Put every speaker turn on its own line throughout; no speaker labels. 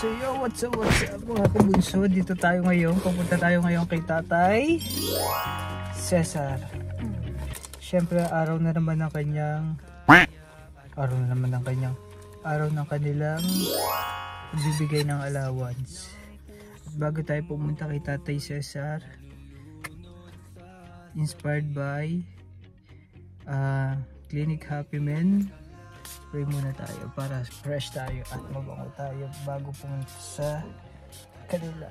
So yo, what's up mga kabunso? Dito tayo ngayon, pupunta tayo ngayon kay Tatay Cesar. Siyempre araw na naman ng kanyang araw ng kanilang bibigay ng allowance. At bago tayo pumunta kay Tatay Cesar, inspired by Clinic Happy Men, pray muna tayo para fresh tayo at mabango tayo bago pumunta sa kanila,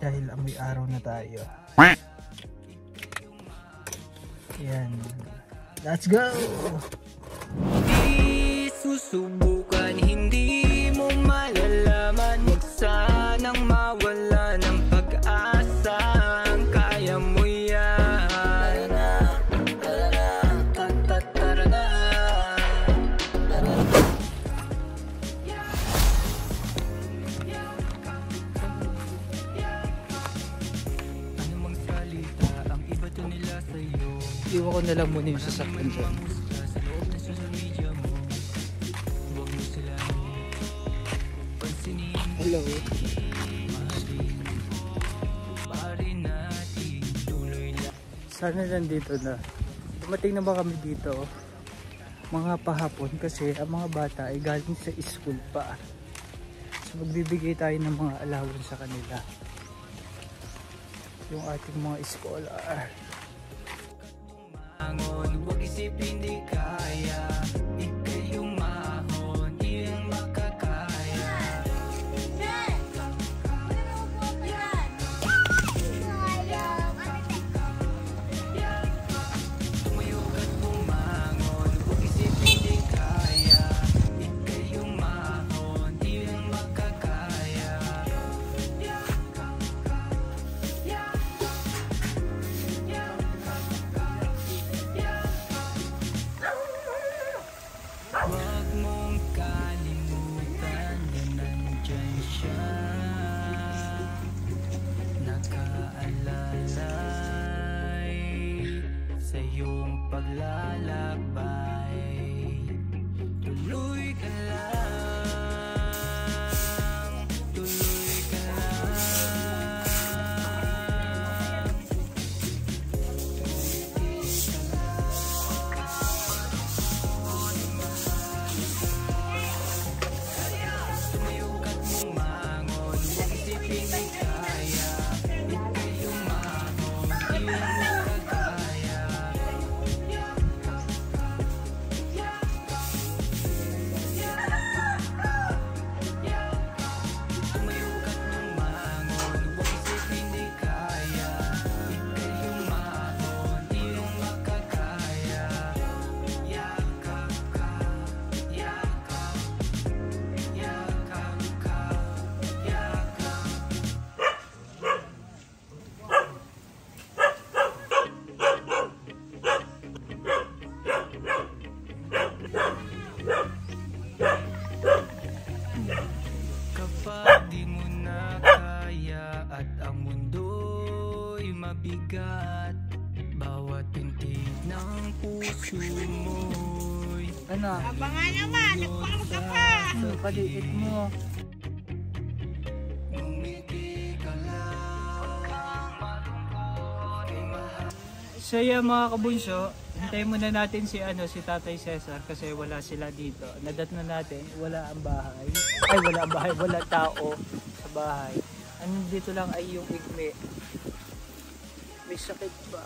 dahil may araw na tayo. Yan, let's go!
Di susubukan, hindi mo malalaman. Huwag sanang mawala ng pag-asa, kaya mo yan.
Iwan ko na lang muna yung sasakyan dyan. Hello. Sana nandito na. Dumating na ba kami dito? Mga pahapon kasi ang mga bata ay galing sa school pa. So magbibigay tayo ng mga allowance sa kanila. Yung ating mga scholar.
Huwag isipin di kaya, ikay yung mahon, di ang makakaya. Tumayo at bumangon, huwag isipin di kaya, ikay yung mahon, di ang makakaya. Huwag mong kalimutan na nandyan siya, nakaalalay sa iyong paglalakbay. Tuloy ka lang, tuloy ka lang. Kapag di mo na kaya at ang mundo'y mabigat, bawat pintig ng puso mo'y
Ano?
Abangan naman, nagpakam ka pa!
Ano paliit mo?
ngumiti ka lang, malungkot ay mahal.
So yan mga kabunso, hintayin muna natin si Tatay Cesar kasi wala sila dito. Nadat na natin, wala ang bahay. Ay, wala ang bahay, wala tao sa bahay. Ano dito lang ay yung igme. May sakit pa.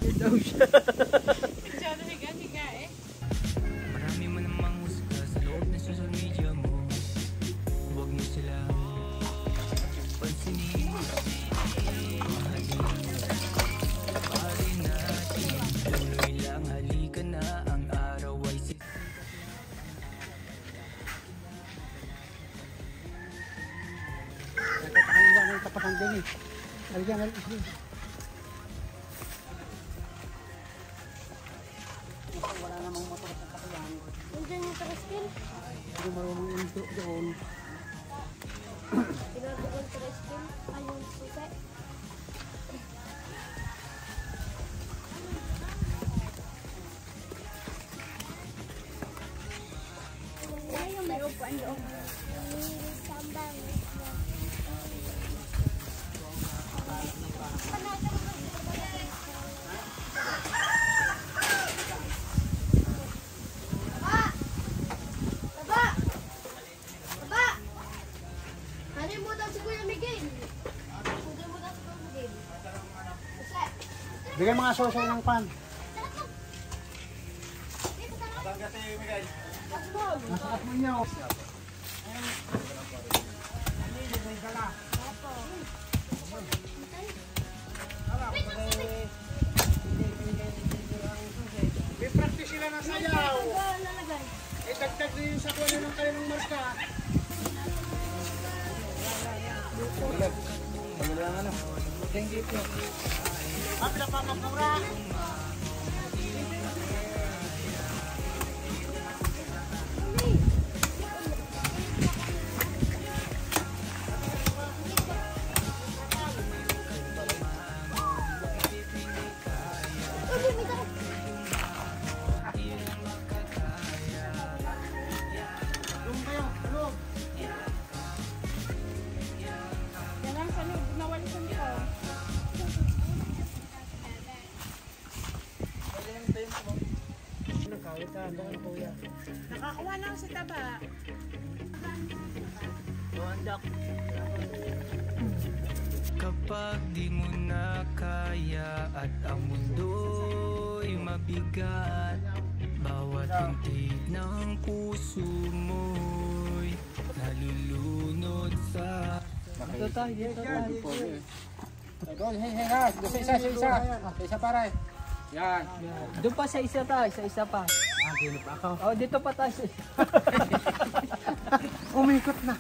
Yun daw siya.
Masyado higa-higa eh.
Marami mo namang husga sa loob ng social media mo. Huwag mo sila pansinin. Mahalin natin, tuloy lang, halika na, ang araw ay
Nakakaiwan ng tapatan din eh. Alagyan ng isli. Wala namang motor sa kakayan.
Nandiyan yung tricycle.
Hindi marunong into doon.
Pinagawang tricycle. Ayun, susi. Ano mo daw si Kuya Miguel? Ano mo daw si Kuya Miguel?
Bigyan mga sosay ng pan. Masakit mo niya. May practice sila ng sayaw. Eh, dagdag din yung sakwa ng kanilang marka.
Thank you po.
Kapila pa mapura. Tulong kayo, tulong.
Yan sa loob, nawalisan ko. Nakakuha na ako sa taba.
Wandak.
Kapag di mo na kaya at ang mundo'y mabigat, bawat hintig ng puso mo'y nalulunod sa
Dito tayo, dito tayo.
Isa para. Yan.
Doon pa sa isa tayo, sa isa pa.
Dito pa ako.
Oh, dito pa tayo.
Umikot na.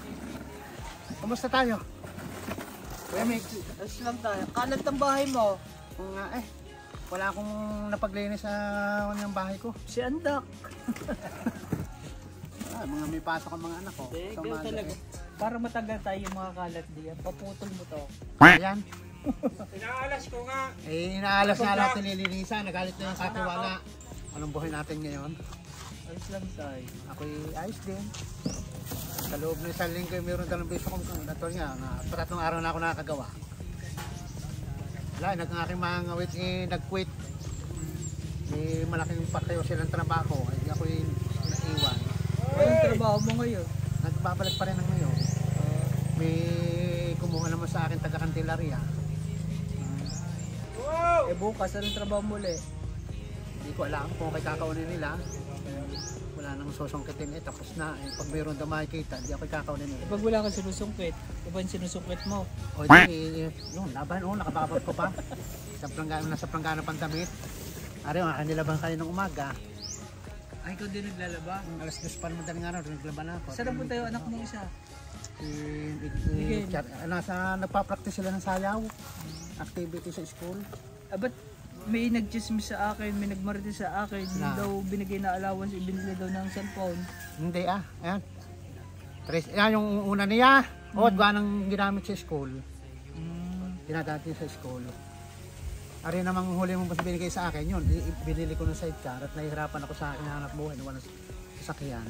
Kumusta tayo? Kuya Mick.
Ayos lang tayo. Kalat ng bahay mo.
Kung nga wala akong napaglinis sa ng bahay ko.
Si Andak.
Mga may pasok ang mga anak ko.
Hindi,
So,
ganun talaga. Para matagal tayo yung mga kalat diyan. Paputol mo to.
Ayan.
Inaalas ko nga.
Inaalas na natin nilinisan. Nagalit na yung katiwala. Anong buhay natin ngayon?
Ayos lang tayo.
Ako'y ayos din. Sa loob ng isang linggo, mayroon dalawang beso kong nator niya. Patatlong araw na ako nakakagawa. Wala, ang aking mga ngawit nag-quit. May malaking patayo silang trabaho. Hindi ako'y naiwan.
Anong trabaho mo ngayon?
Nagbabalik pa rin ng ngayon. May kumuha naman sa akin taga-Candelaria.
Eh bukas, anong trabaho mo ulit?
Hindi ko alam kung kay kakaunin nila. Wala nang susungkitin tapos na. Pag mayroon daw makikita, hindi ako kakaunin nila.
Pag wala kang sinusungkit, iba yung sinusungkit mo.
O di, yun, laban, nakababag ko pa. Nasa planggana pang damit. Ari, nilaban kayo ng umaga.
Ay, ikaw din naglalaba?
Alas 2 pa naman daling araw, naglaban ako.
Saan na po tayo anak mo isa?
Nagpa-practice sila ng sayaw. Activity sa school.
Ba't may nag-chismis sa akin, may nagmarites sa akin, hindi
Na?
daw binigay na allowance, ibinili daw ng cellphone.
Hindi ayan. Yan yung una niya. O, ba nang ginamit sa school. Ginagamit niya sa school. Ari namang huli mo ba binigay sa akin yun, binili ko ng sidecar at nahihirapan ako sa akin hanap buhay na walang sasakyan.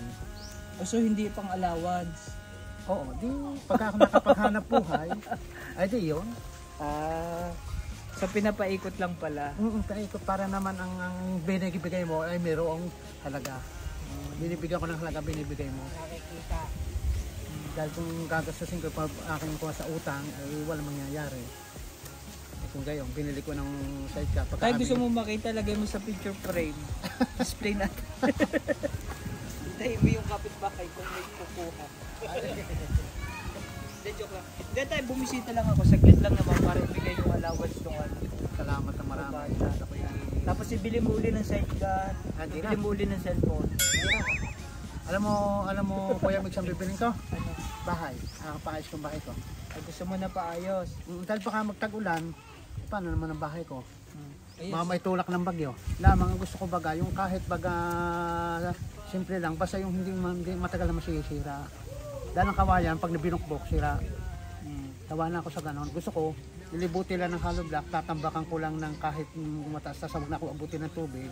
So hindi pang allowance?
Oo, di pagka ako nakapaghanap buhay, ay di yun.
So pinapaikot lang pala.
Paikot para naman ang binibigay mo ay mayroong halaga. Binibigyan ko ng halaga, binibigay mo.
Nakikita.
Dahil kung gagastusin ko pa aking kuha sa utang, ay walang mangyayari. Kung gayon, binili ko ng sidecar.
Kaya gusto mo makita, lagay mo sa picture frame. Display natin. Hintayin mo yung kapitbahay kung may kukuha. Hindi, joke lang. Hindi tayo, bumisita lang ako. Saglit lang naman para ibigay yung allowance nung ano.
Salamat na marami.
Tapos ibili mo uli ng sidecar.
Hindi
Ibili mo uli ng cellphone.
Alam mo, Kuya Mig, saan bibiling ko?
Ano?
Bahay. Paayos kong bahay ko.
Ay, gusto mo na paayos.
Dahil baka magtag-ulan, paano naman ang bahay ko?
Ayos.
Mga may tulak ng bagyo. Lamang ang gusto ko baga, yung kahit baga simple lang, basta yung hindi matagal na masisira. Dahil ang kawayan, pag nabinukbok, sira. Tawa na ako sa ganon. Gusto ko, nilibuti lang ng hollow block, tatambakan ko lang ng kahit mataas na sabog na ako abutin ng tubig.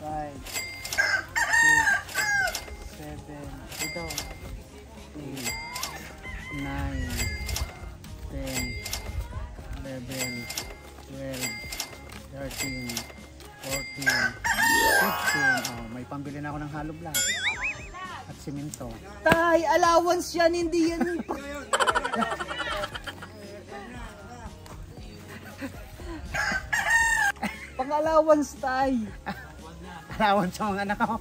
5, 6, 7, ito.
8, 9, 10, 11, 12, 13, 14, 15. Oh, may pambili na ako ng hollow block at simento.
Tay, allowance yan, hindi yan. Pang-allowance, tay.
Allowance sa mga anak ko.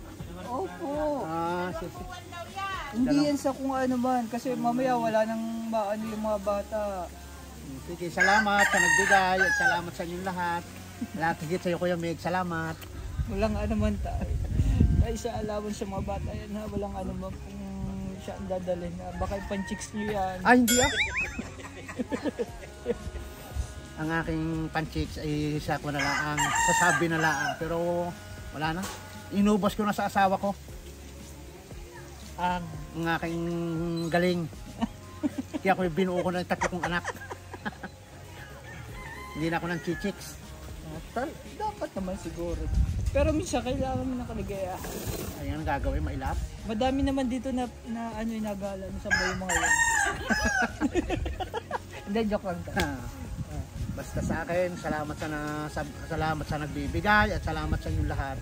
Opo.
Sige.
Hindi yan sa kung ano man. Kasi mamaya wala nang maano yung mga bata.
Sige, salamat sa nagbigay at salamat sa inyong lahat. Lahat higit sa iyo, Kuya Meg. Salamat.
Walang ano man, tay. Tay, sa allowance sa mga bata yan ha. Walang ano man kung siya ang dadalhin na. Baka yung pan-chicks nyo yan.
Ay, hindi ah. ang aking panchicks ay siya ko na lang, sasabi na lang. Pero wala na. Inubos ko na sa asawa ko. Ang aking galing. Kaya ako binuo ko na yung 3 kong anak. Hindi na ako ng chichiks.
Dapat naman siguro. Pero minsan kailangan mo ng kaligayahan.
Ayan ang gagawin, mailap.
Madami naman dito na ano yung nagala. Saan ba yung mga yan? Hindi, joke lang to.
Basta sa akin, salamat sa nagbibigay at salamat sa inyong lahat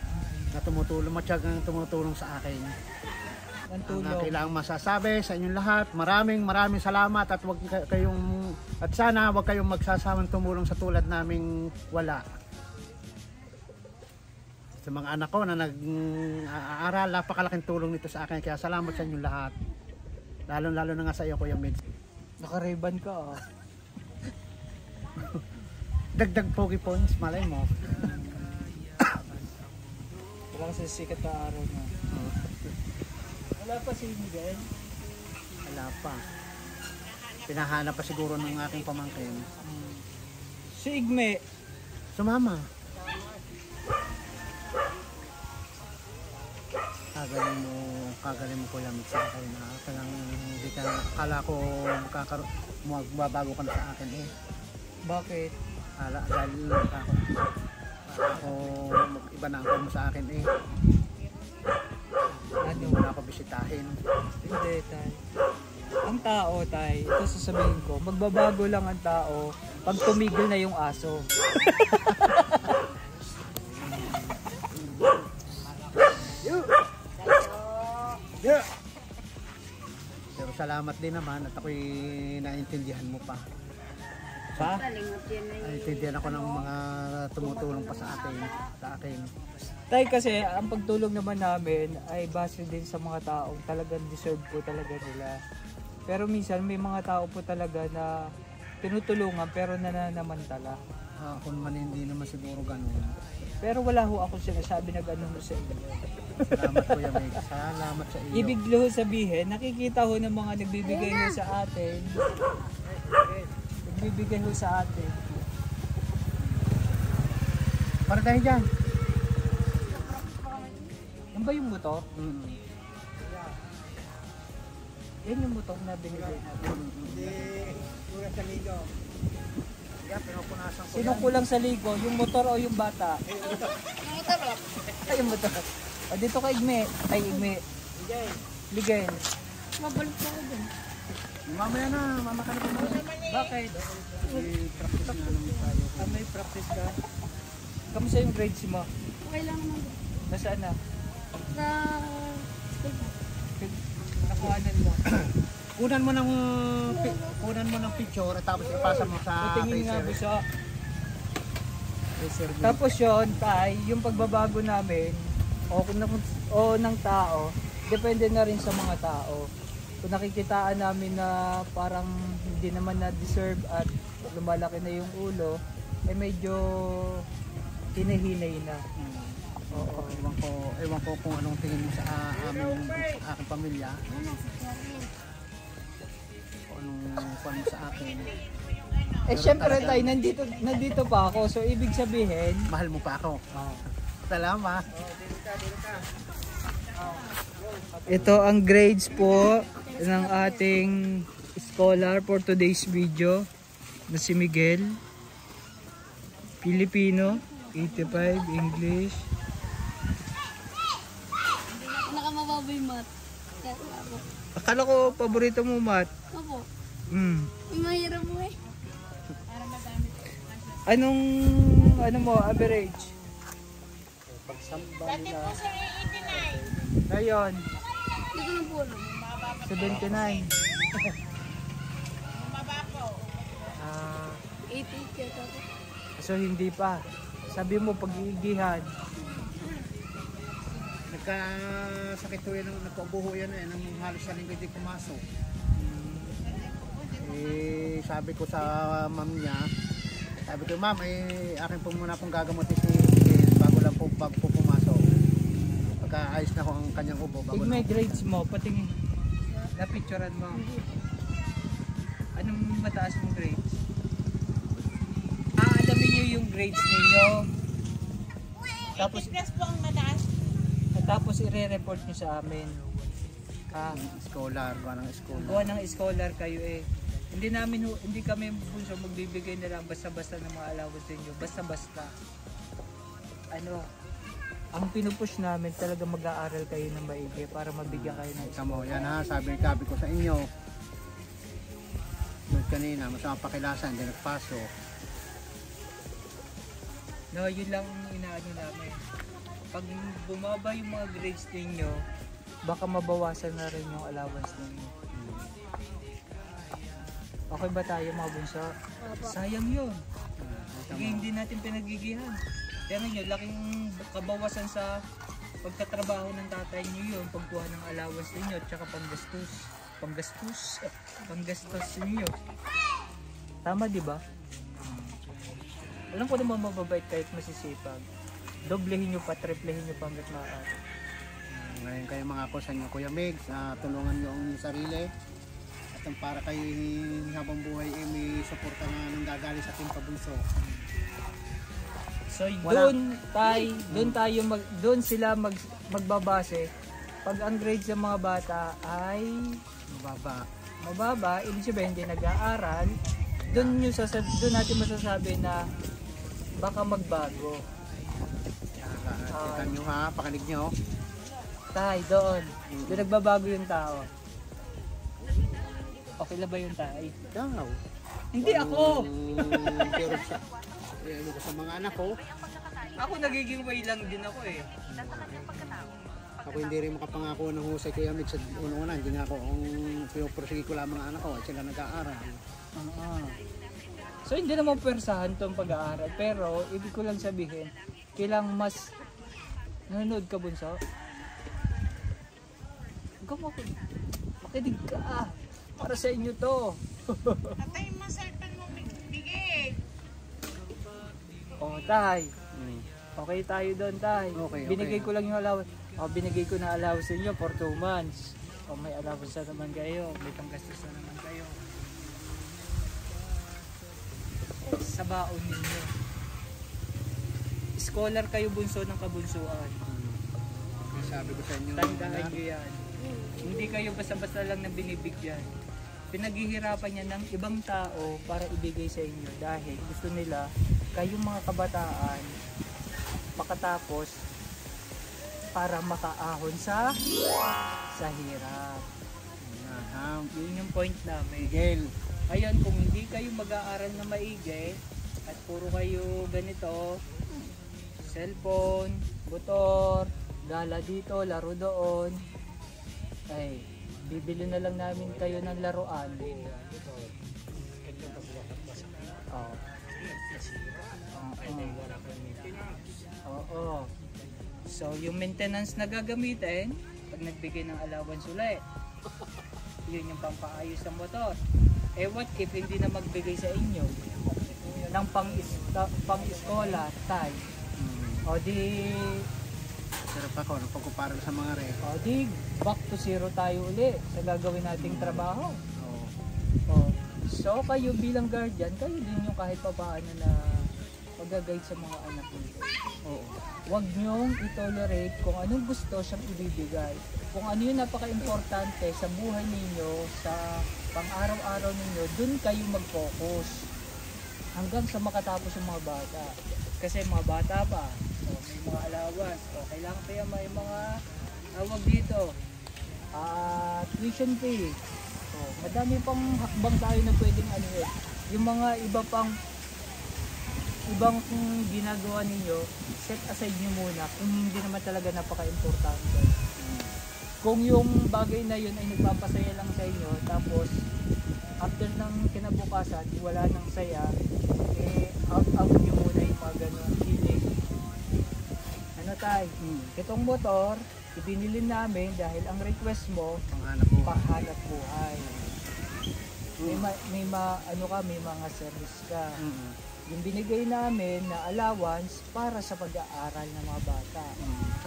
na tumutulong, matyagang tumutulong sa akin.
Ang
Ang
tulong.
kailangang masasabi sa inyong lahat, maraming salamat at sana wag kayong magsasamang tumulong sa tulad naming wala. Sa mga anak ko na nag-aaral, napakalaking tulong nito sa akin, kaya salamat sa inyong lahat. Lalo na nga sa iyo, Kuya Mids.
Naka-ribbon ka ah.
Dagdag pogi points, malay mo.
Wala kasi sikat na araw na. Wala pa si Miguel.
Wala pa. Pinahanap pa siguro ng aking pamangkin.
Si Igme.
Sumama. Kagaling mo Kuya Mids sa akin na hindi ka, akala ko magbabago ka na sa akin eh.
Bakit?
Dahil ako iba na ang mo sa akin eh. Hindi mo na ako bisitahin.
Hindi, tay. Ang tao, tay, ito sasabihin ko, magbabago lang ang tao pag tumigil na yung aso.
Pero salamat din naman at ako'y naintindihan mo pa.
Pa?
Naintindihan ako ng mga tumutulong pa sa akin.
Tay, kasi ang pagtulong naman namin ay base din sa mga taong talagang deserve po talaga nila. Pero minsan may mga tao po talaga na tinutulungan pero nananamantala.
Ako naman hindi naman siguro ganun.
Pero wala ho ako sinasabi na gano'n ho sa inyo.
Salamat Kuya Meg. Salamat sa iyo.
Ibig ho sabihin, nakikita ho ng mga nagbibigay ho sa atin. Nagbibigay ho sa atin.
Para tayo dyan.
Yan ba yung motor? Yan yung motor na binigay natin. Sino kulang sa ligo? Yung motor o yung bata?
Yung motor oh.
Ay, yung motor. O, dito ka Igme. Ay, Igme. Ligay.
Mabalik po ako dun.
Mamaya na, mama ka na po muna.
Bakit?
Practice na naman tayo.
May practice ka? Kamusta yung grades mo?
Okay lang naman dun.
Nasaan na?
Sa school.
Nakuhanan mo.
Kunan mo ng picture at tapos ipasa mo sa
Tingin nga
tracer.
buso.
Tracer view.
Tapos yun, tay, yung pagbabago namin o ng tao, depende na rin sa mga tao. Kung nakikitaan namin na parang hindi naman na-deserve at lumalaki na yung ulo, eh medyo hinahinay na.
Oo, ewan ko kung anong tingin mo sa aking pamilya. Kung anong sa akin.
Eh syempre tay, nandito pa ako. So ibig sabihin,
Mahal mo pa ako. Salamat.
ito ang grades po ng ating scholar for today's video na si Miguel. Filipino, 85, English.
Nakamababa yung mat. Kaya ako.
Akala ko paborito mo math.
Opo.
Hmm.
Mahirap mo eh.
Anong mo average?
Dati po sa 89.
Ngayon,
Hindi ko na po alam.
79.
88 yata po.
So hindi pa. Sabi mo pag-iigihan.
Nagkasakit ko yan, nagpaubuho yan eh, nang halos sa linggo hindi pumasok. Eh, sabi ko sa ma'am niya, sabi ko, ma'am, akin po muna pong gagamotin si Miguel bago po pumasok. Pagka-ayos na ko ang kanyang ubo.
Pag may grades mo, patingin. Napicturean mo. Anong mataas mong grades? alamin nyo yung grades ninyo. Tapos,
po ang mataas.
tapos i-report nyo sa amin.
Scholar, gawa ng scholar.
Gawa ng scholar kayo eh. Hindi kami bunso magbibigay na lang basta-basta ng mga allowance ninyo. Basta-basta. Ano, ang pinupush namin talaga mag-aaral kayo ng maigi para mabigyan kayo ng
Tamo, yan ha, sabi ko sa inyo. Doon kanina, masama pakilasan, hindi nagpasok.
No, yun lang ang inaano namin. Pag bumaba yung mga grades ninyo, baka mabawasan na rin yung allowance ninyo. Okay ba tayo mga bunso? Sayang yun. Sige, hindi natin pinagigihan. Kaya ngayon, laking kabawasan sa pagtatrabaho ng tatay niyo yun, pagkuha ng allowance ninyo, tsaka panggastos ninyo. Tama, di ba? Alam ko naman mababait kahit masisipag. Doblehin nyo pa, triplehin nyo pa hanggat maaari.
Ngayon kayo mga ako sa inyo, Kuya Migs, tulungan nyo ang sarili. At para kayo habang buhay may suporta na nanggagaling sa ating pabunso.
So doon sila magbabase pag ang grades ng mga bata ay mababa, ibig sabihin hindi nag-aaral, doon natin masasabi na baka magbago.
Tignan nyo ha, pakinig nyo.
Tay, doon nagbabago yung tao. Okay na ba yung tay?
Ikaw.
Hindi ako!
Pero sa mga anak ko,
Ako nagiging way lang din ako eh.
ako hindi rin makapangako ng husay Kuya Migs sa una-una. Hindi nga ako, ang pinupursige ko lang mga anak ko at sila nag-aaral.
So hindi naman persahan itong pag-aaral, pero ibig ko lang sabihin, kailang mas nanonood ka bunso. Makinig ka, para sa inyo to.
Patay mo cellphone mo, bigay.
O tay, okay tayo doon tay.
Okay.
Binigay ko lang yung allowance. Binigay ko na allowance niyo for 2 months. May allowance na naman kayo, may panggastos na naman kayo. Sa baon ninyo. Scholar kayo bunso ng kabunsuan.
Sabi ko sa inyo,
Tandaan nyo yan. Hindi kayo basta-basta lang na binibigyan. Pinaghihirapan niya ng ibang tao para ibigay sa inyo dahil gusto nila kayong mga kabataan makatapos para makaahon sa hirap. Yun yung point namin.
Miguel,
Ayun, kung hindi kayo mag-aaral na maigi at puro kayo ganito, cellphone, motor, gala dito, laro doon, ay bibili na lang namin kayo ng laruan. Oo. So yung maintenance na gagamitin pag nagbigay ng allowance ulit, yun yung pampaayos ng motor. What if hindi na magbigay sa inyo ng pang-escola time? O di
sarap ako, pagkumpara sa mga
back to zero tayo uli sa gagawin nating trabaho. So kayo bilang guardian, kayo din yung kahit pa paano na mag-guide sa mga anak nito. Huwag nyong i-tolerate kung anong gusto siyang ibibigay. Kung ano yung napaka-importante sa buhay ninyo, sa pang-araw-araw ninyo, dun kayo mag-focus. Hanggang sa makatapos yung mga bata. Kasi mga bata pa, may mga allowance. Kailangan kaya may mga tawag dito. Tuition fee. Madami pang hakbang tayo na pwedeng ano eh. Yung mga ibang ginagawa ninyo, set aside nyo muna kung hindi naman talaga napaka-importante. Kung yung bagay na yun ay nagpapasaya lang sa inyo, tapos after ng kinabukasan, wala nang saya, out nyo muna yung mga ganun feeling. Ano tayo? Itong motor, ibinili namin dahil ang request mo, pahanap buhay. May mga service ka. Yung binigay namin na allowance para sa pag-aaral ng mga bata.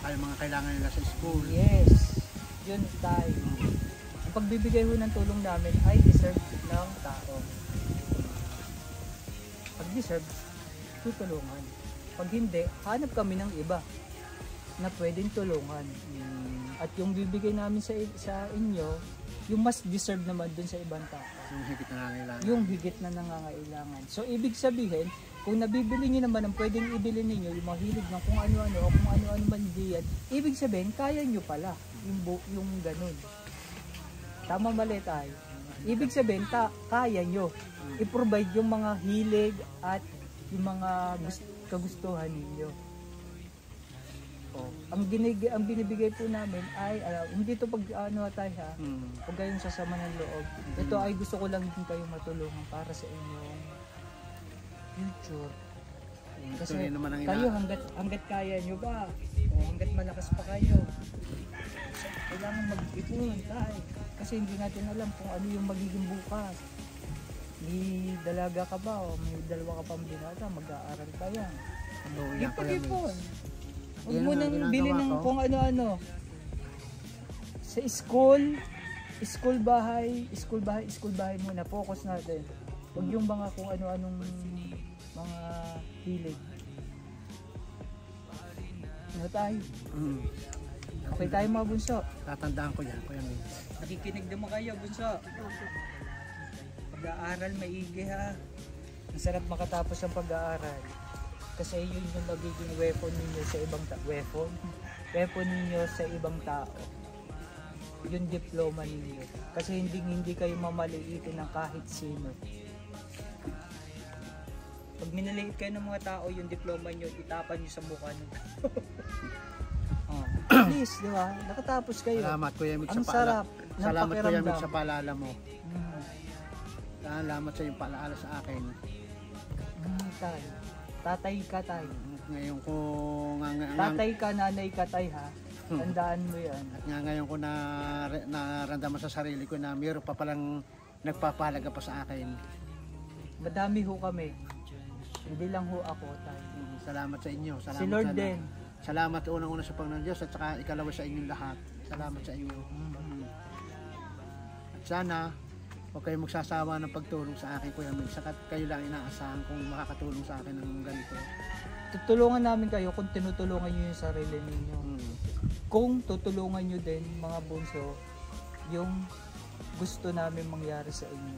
Saka yung mga kailangan nila sa school.
Yes, yun tayo. Ang pagbibigay ho ng tulong namin ay deserve ng tao. Pag deserve, tutulungan. Pag hindi, hanap kami ng iba na pwedeng tulungan. At yung bibigay namin sa inyo, yung mas deserve naman dun sa ibang tao.
Yung higit na nangailangan.
Yung higit na nangangailangan. So, ibig sabihin, kung nabibili nyo naman ang pwedeng ibili ninyo, yung mga hilig ng kung ano-ano o kung ano-ano man diyan, ibig sabihin, kaya nyo pala yung ganun. Tama mali tayo. Ibig sabihin, kaya nyo i-provide yung mga hilig at yung mga kagustuhan ninyo. Ang binibigay po namin ay hindi to pag ano tayo ha. Huwag kayong sasama ng loob. Ito ay gusto ko lang din kayong matulungan para sa inyong future. Kasi
naman ang
kayo hanggat kaya nyo ba? O hanggat malakas pa kayo. Kailangan mag-ipon tayo. Kasi hindi natin alam kung ano yung magiging bukas. May dalaga ka ba o may dalawa ka pang binata, mag-aaral pa yan. Ipag-ipon. Huwag mo nang bilhin ng kung ano-ano. Sa school bahay muna. Focus natin. Huwag yung mga kung ano-anong mga hilig. Ano tayo? Okay tayo mga bunso.
Tatandaan ko yan, Kuya Mel.
Nakikinig naman kayo bunso. Pag-aaral maigi ha. Masarap makatapos ang pag-aaral. Kasi yun yung magiging weapon ninyo sa ibang tao. Weapon ninyo sa ibang tao. Yung diploma ninyo. Kasi hindi kayo mamaliitin ng kahit sino. Pag minaliit kayo ng mga tao, yung diploma nyo, itapan nyo sa mukha nyo. Please, di ba? Nakatapos kayo.
Salamat Kuya Mel
Ang sarap.
Salamat Kuya Mel sa paalala mo.
Mm.
Salamat sa iyong paalaala sa akin.
Tayo. Tatay ka tayo.
Ngayon ko
Tatay ka, nanay ka tayo ha. Tandaan mo yan.
At ngayon ko naramdaman sa sarili ko na mayroon pa palang nagpapahalaga pa sa akin.
Madami ho kami. Hindi lang ho ako tayo.
Salamat sa inyo. Salamat
Si Lord
sana.
din.
Salamat unang-una sa Panginoon Diyos at saka ikalawa sa inyong lahat. Salamat sa inyo. At sana huwag kayong magsasawa ng pagtulong sa akin, Kuya Mel. Saka kayo lang inaasahan kung makakatulong sa akin ng ganito.
Tutulungan namin kayo kung tinutulungan nyo yung sarili ninyo. Kung tutulungan nyo din, mga bunso, yung gusto namin mangyari sa inyo.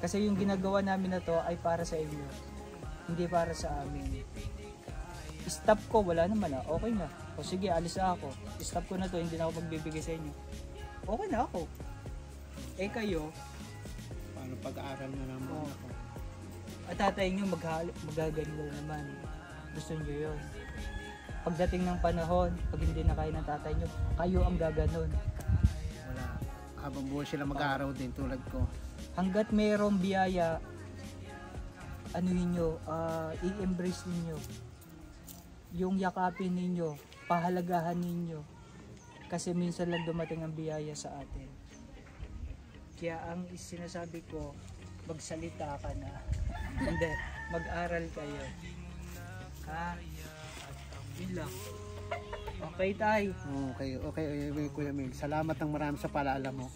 Kasi yung ginagawa namin na to ay para sa inyo. Hindi para sa amin. Stop ko, wala naman okay na. O sige, alis na ako. Stop ko na to, hindi na ako magbibigay sa inyo. Okay na ako. Eh kayo,
Paano pag-aaral na naman ako?
at tatay nyo magaganila naman. Gusto nyo yun. Pagdating ng panahon, pag hindi na kaya ng tatay nyo, kayo ang gaganon.
Wala. Habang buhay sila mag-aaraw din tulad ko.
Hanggat mayroong biyaya, i-embrace ninyo. Yung yakapin ninyo, pahalagahan ninyo. Kasi minsan lang dumating ang biyaya sa atin. Kaya ang sinasabi ko, magsalita ka na. Hindi, mag-aral kayo. Ha? Yun lang. Okay tay.
Okay, Kuya Mel. Salamat ng marami sa paalala mo.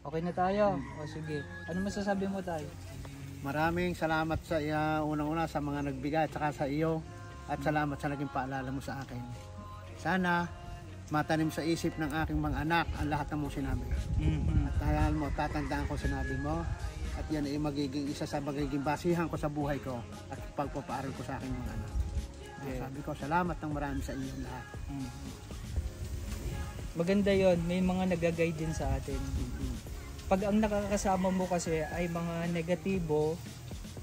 Okay na tayo? O sige. Ano masasabi mo tayo?
Maraming salamat sa unang-una sa mga nagbigay at saka sa iyo. At salamat sa naging paalala mo sa akin. Sana matanim sa isip ng aking mga anak ang lahat ng mong sinabi. At hayaan mo, tatandaan ko sinabi mo. At yan ay magiging isa sa magiging basihan ko sa buhay ko at pagpapaaral ko sa aking mga anak. Sabi ko, salamat ng marami sa inyong lahat.
Maganda yon, may mga nag-guide din sa atin. Pag ang nakakasama mo kasi ay mga negatibo,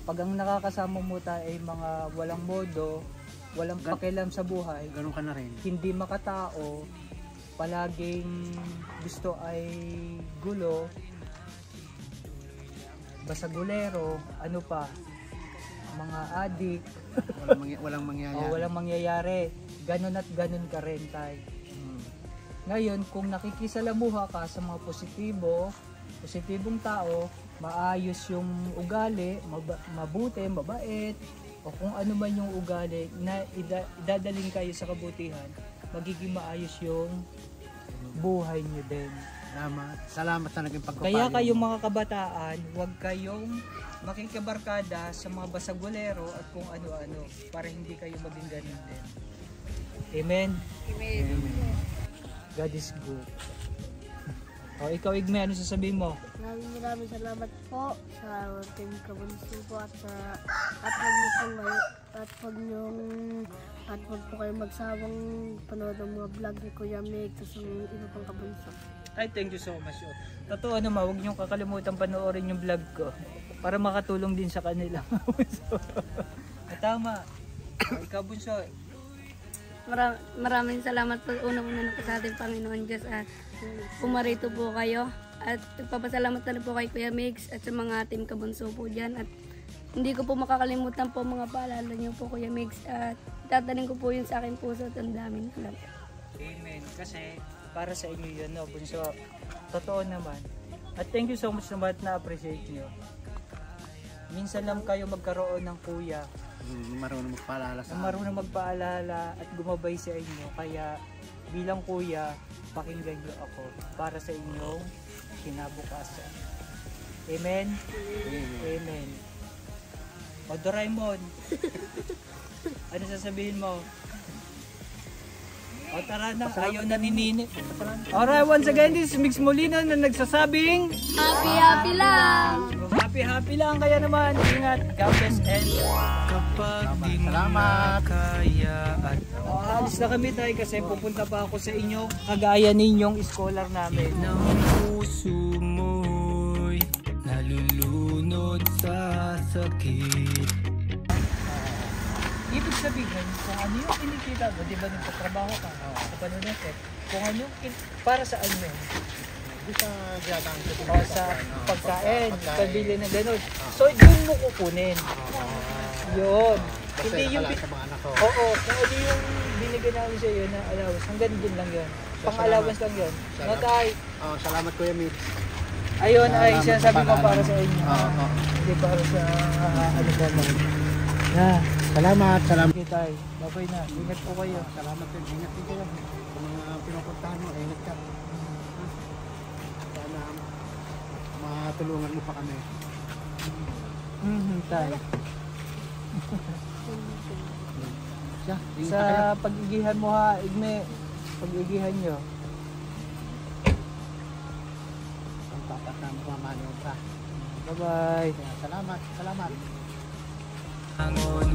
pag ang nakakasama mo tayo ay mga walang modo, walang pakialam sa buhay,
Ganun ka na rin.
hindi makatao, palaging gusto ay gulo, basagulero, ano pa, mga adik,
Walang mangyayari.
walang mangyayari. Ganon at ganon ka rin tayo. Ngayon, kung nakikisalamuha ka sa mga positibong tao, maayos yung ugali, mabuti, mabait, o kung ano man yung ugali na idadaling kayo sa kabutihan, magiging maayos yung buhay nyo din.
Salamat sa naging pagpapalo.
Kaya kayong mga kabataan, huwag kayong makikibarkada sa mga basagulero at kung ano-ano para hindi kayo maging ganun din. Amen?
Amen.
God is good. O ikaw, Igme, ano sasabihin mo?
Maraming salamat po sa Team Kabunso po at wag po kayo magsawang panood ng mga vlog ni Kuya Meg sa iba pang kabunso.
Ay, thank you so much. Totoo naman, huwag niyong kakalimutan panoorin yung vlog ko para makatulong din sa kanila. Tama. O, ikaw, Bunso.
Maraming salamat po unang-una po sa ating Panginoon Diyos at pumarito po kayo at nagpapasalamat na rin po kay Kuya Mix at sa mga team Kabunso po dyan at hindi ko po makakalimutan po mga paalala niyo po Kuya Mix at tatanin ko po yun sa aking puso at ang daming salamat.
Amen. Kasi para sa inyo yun, no, Bunso. Totoo naman. At thank you so much naman na appreciate nyo. Minsan lang kayo magkaroon ng kuya
Marunong magpaalala sa
na marunong magpaalala at gumabay sa inyo. Kaya bilang kuya, pakinggan nyo ako para sa inyong kinabukasan. Amen? Amen. O Doraemon, ano sasabihin mo? O tara na, ayaw na ni Nini. Alright, once again, this is Mix Molina na nagsasabing
Happy lang!
happy lang. Kaya naman, ingat, God bless and
Kapag di mo
Salamat.
kaya at
alis na kami tayo kasi pupunta pa ako sa inyo kagaya ninyong scholar namin.
ng puso mo'y nalulunod sa sakit.
Ibig sabihin, kung ano yung kinikita mo, di ba nagtatrabaho ka, sa panunatet, kung ano yung para sa ano yun?
Di sa ginagawa ko.
O sa pagkain, pabili na gano'n. So, yun mo kukunin. Yun. Hindi yung,
Kasi sa mga anak ko.
oo, kung ano yung binigyan namin sa iyo na allowance, hanggang dun lang yun. Pang-allowance lang yun. No, tay?
Salamat Kuya Mix.
Ayun ay
Salamat
sinasabi
sa
ko para
pag-aaral.
sa inyo.
Oo.
Hindi para sa ano ba mo.
Salamat.
Okay, tay. Babay na. Ingat po kayo.
Salamat din. Ingat din kayo. Kung mga pinupuntahan mo, ingat ka. Sana matulungan mo pa kami.
Tay.
Siya, ingat
Sa
ka kayo.
pag-igihan mo ha, Igme. Pag-igihan nyo.
Ang tapat na mamanood ka.
Bye-bye.
Salamat.
Angon,